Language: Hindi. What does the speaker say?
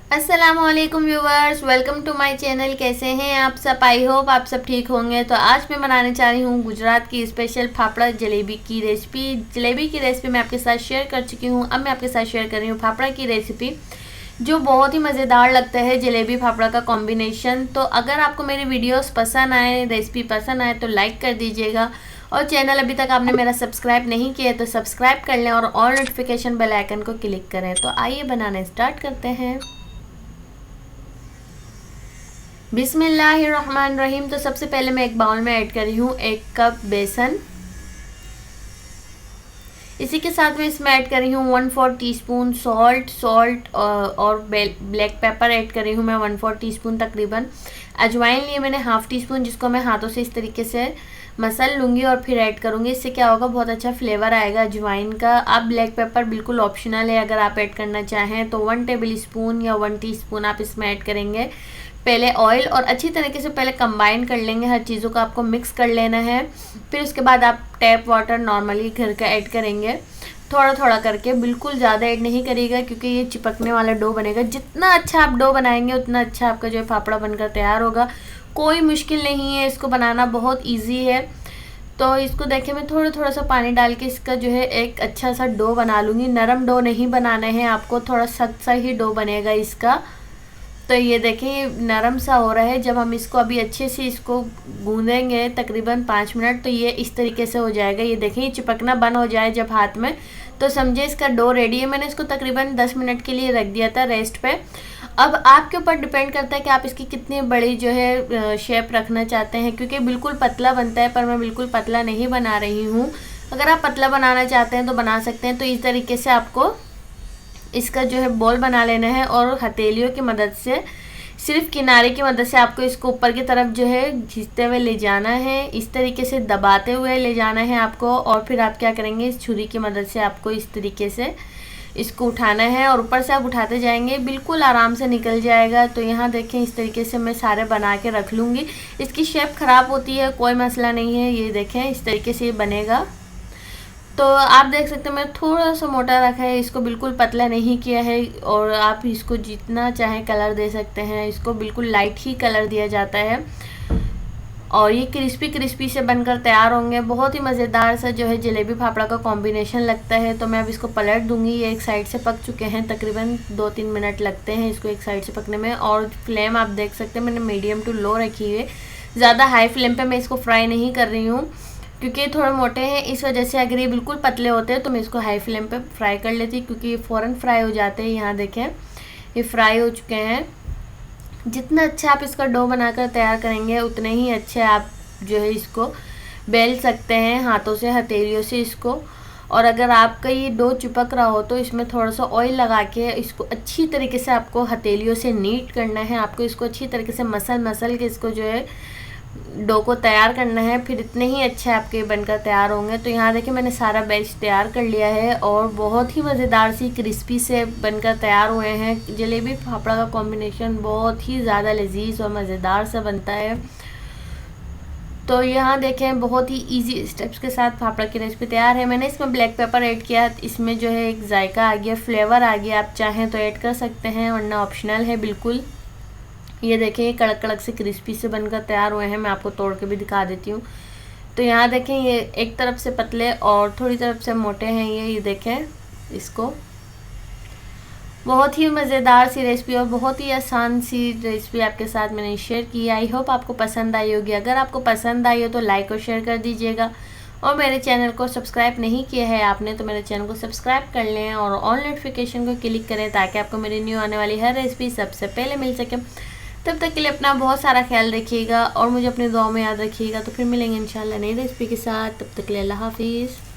अस्सलामुअलैकुम viewers, welcome to my channel. कैसे हैं आप सब? आई होप आप सब ठीक होंगे। तो आज मैं बनाने जा रही हूँ गुजरात की स्पेशल फाफड़ा जलेबी की रेसिपी। जलेबी की रेसिपी मैं आपके साथ शेयर कर चुकी हूँ। अब मैं आपके साथ शेयर कर रही हूँ फाफड़ा की रेसिपी, जो बहुत ही मज़ेदार लगता है जलेबी फाफड़ा का कॉम्बिनेशन। तो अगर आपको मेरी वीडियोस पसंद आए, रेसिपी पसंद आए तो लाइक कर दीजिएगा, और चैनल अभी तक आपने मेरा सब्सक्राइब नहीं किया है तो सब्सक्राइब कर लें और ऑल नोटिफिकेशन बेल आइकन को क्लिक करें। तो आइए बनाना स्टार्ट करते हैं। बिस्मिल्लाहिर्रहमानिर्रहीम। तो सबसे पहले मैं एक बाउल में ऐड कर रही हूँ 1 कप बेसन। इसी के साथ में इसमें ऐड कर रही हूँ 1/4 टीस्पून सॉल्ट और ब्लैक पेपर ऐड कर रही हूँ मैं 1/4 टीस्पून तकरीबन। अजवाइन लिए मैंने 1/2 टीस्पून, जिसको मैं हाथों से इस तरीके से मसल लूँगी और फिर ऐड करूँगी। इससे क्या होगा, बहुत अच्छा फ्लेवर आएगा अजवाइन का। अब ब्लैक पेपर बिल्कुल ऑप्शनल है, अगर आप ऐड करना चाहें तो 1 टेबल स्पून या 1 टीस्पून आप इसमें ऐड करेंगे। पहले ऑयल और अच्छी तरीके से पहले कंबाइन कर लेंगे, हर चीज़ों को आपको मिक्स कर लेना है। फिर उसके बाद आप टैप वाटर नॉर्मली घर का ऐड करेंगे, थोड़ा थोड़ा करके, बिल्कुल ज़्यादा ऐड नहीं करिएगा क्योंकि ये चिपकने वाला डो बनेगा। जितना अच्छा आप डो बनाएंगे उतना अच्छा आपका जो है फाफड़ा बनकर तैयार होगा। कोई मुश्किल नहीं है, इसको बनाना बहुत ईजी है। तो इसको देखिए, मैं थोड़ा थोड़ा सा पानी डाल के इसका जो है एक अच्छा सा डो बना लूँगी। नरम डो नहीं बनाना है आपको, थोड़ा सख्त सा ही डो बनेगा इसका। तो ये देखें, ये नरम सा हो रहा है। जब हम इसको अभी अच्छे से इसको गूंदेंगे तकरीबन 5 मिनट, तो ये इस तरीके से हो जाएगा। ये देखें, ये चिपकना बंद हो जाए जब हाथ में, तो समझे इसका डो रेडी है। मैंने इसको तकरीबन 10 मिनट के लिए रख दिया था रेस्ट पे। अब आपके ऊपर डिपेंड करता है कि आप इसकी कितनी बड़ी जो है शेप रखना चाहते हैं, क्योंकि बिल्कुल पतला बनता है, पर मैं बिल्कुल पतला नहीं बना रही हूँ। अगर आप पतला बनाना चाहते हैं तो बना सकते हैं। तो इस तरीके से आपको इसका जो है बॉल बना लेना है, और हथेलियों की मदद से, सिर्फ किनारे की मदद से आपको इसको ऊपर की तरफ जो है खींचते हुए ले जाना है। इस तरीके से दबाते हुए ले जाना है आपको। और फिर आप क्या करेंगे, इस छुरी की मदद से आपको इस तरीके से इसको उठाना है, और ऊपर से आप उठाते जाएंगे, बिल्कुल आराम से निकल जाएगा। तो यहाँ देखें, इस तरीके से मैं सारे बना के रख लूँगी। इसकी शेप ख़राब होती है, कोई मसला नहीं है। ये देखें, इस तरीके से ये बनेगा। तो आप देख सकते हैं मैं थोड़ा सा मोटा रखा है, इसको बिल्कुल पतला नहीं किया है। और आप इसको जितना चाहें कलर दे सकते हैं, इसको बिल्कुल लाइट ही कलर दिया जाता है। और ये क्रिस्पी क्रिस्पी से बनकर तैयार होंगे। बहुत ही मज़ेदार सा जो है जलेबी फाफड़ा का कॉम्बिनेशन लगता है। तो मैं अब इसको पलट दूंगी। ये एक साइड से पक चुके हैं, तकरीबन 2-3 मिनट लगते हैं इसको एक साइड से पकने में। और फ्लेम आप देख सकते हैं मैंने मीडियम टू लो रखी है, ज़्यादा हाई फ्लेम पे मैं इसको फ्राई नहीं कर रही हूँ, क्योंकि ये थोड़े मोटे हैं इस वजह से। अगर ये बिल्कुल पतले होते हैं तो मैं इसको हाई फ्लेम पे फ्राई कर लेती, क्योंकि ये फ़ौरन फ्राई हो जाते हैं। यहाँ देखें, ये फ्राई हो चुके हैं। जितना अच्छा आप इसका डो बनाकर तैयार करेंगे उतने ही अच्छे आप जो है इसको बेल सकते हैं हाथों से, हथेलियों से इसको। और अगर आपका ये डो चिपक रहा हो तो इसमें थोड़ा सा ऑयल लगा के इसको अच्छी तरीके से आपको हथेलियों से नीट करना है। आपको इसको अच्छी तरीके से मसल के इसको जो है डो को तैयार करना है, फिर इतने ही अच्छे आपके बनकर तैयार होंगे। तो यहाँ देखिए, मैंने सारा बैच तैयार कर लिया है, और बहुत ही मज़ेदार सी क्रिस्पी से बनकर तैयार हुए हैं। जलेबी फाफड़ा का कॉम्बिनेशन बहुत ही ज़्यादा लजीज और मज़ेदार सा बनता है। तो यहाँ देखें, बहुत ही इजी स्टेप्स के साथ फाफड़ा की रेसिपी तैयार है। मैंने इसमें ब्लैक पेपर ऐड किया, इसमें जो है एक जायका आ गया, फ्लेवर आ गया। आप चाहें तो ऐड कर सकते हैं, वरना ऑप्शनल है बिल्कुल। ये देखें, ये कड़क कड़क से क्रिस्पी से बनकर तैयार हुए हैं। मैं आपको तोड़ के भी दिखा देती हूँ। तो यहाँ देखें, ये एक तरफ से पतले और थोड़ी तरफ से मोटे हैं। ये देखें इसको। बहुत ही मज़ेदार सी रेसिपी और बहुत ही आसान सी रेसिपी आपके साथ मैंने शेयर की। आई होप आपको पसंद आई होगी। अगर आपको पसंद आई हो तो लाइक और शेयर कर दीजिएगा, और मेरे चैनल को सब्सक्राइब नहीं किया है आपने तो मेरे चैनल को सब्सक्राइब कर लें और ऑल नोटिफिकेशन को क्लिक करें, ताकि आपको मेरी न्यू आने वाली हर रेसिपी सबसे पहले मिल सके। तब तक के लिए अपना बहुत सारा ख्याल रखिएगा और मुझे अपनी दुआ में याद रखिएगा। तो फिर मिलेंगे इंशाल्लाह नई रेसिपी के साथ। तब तक के लिए अल्लाह हाफिज़।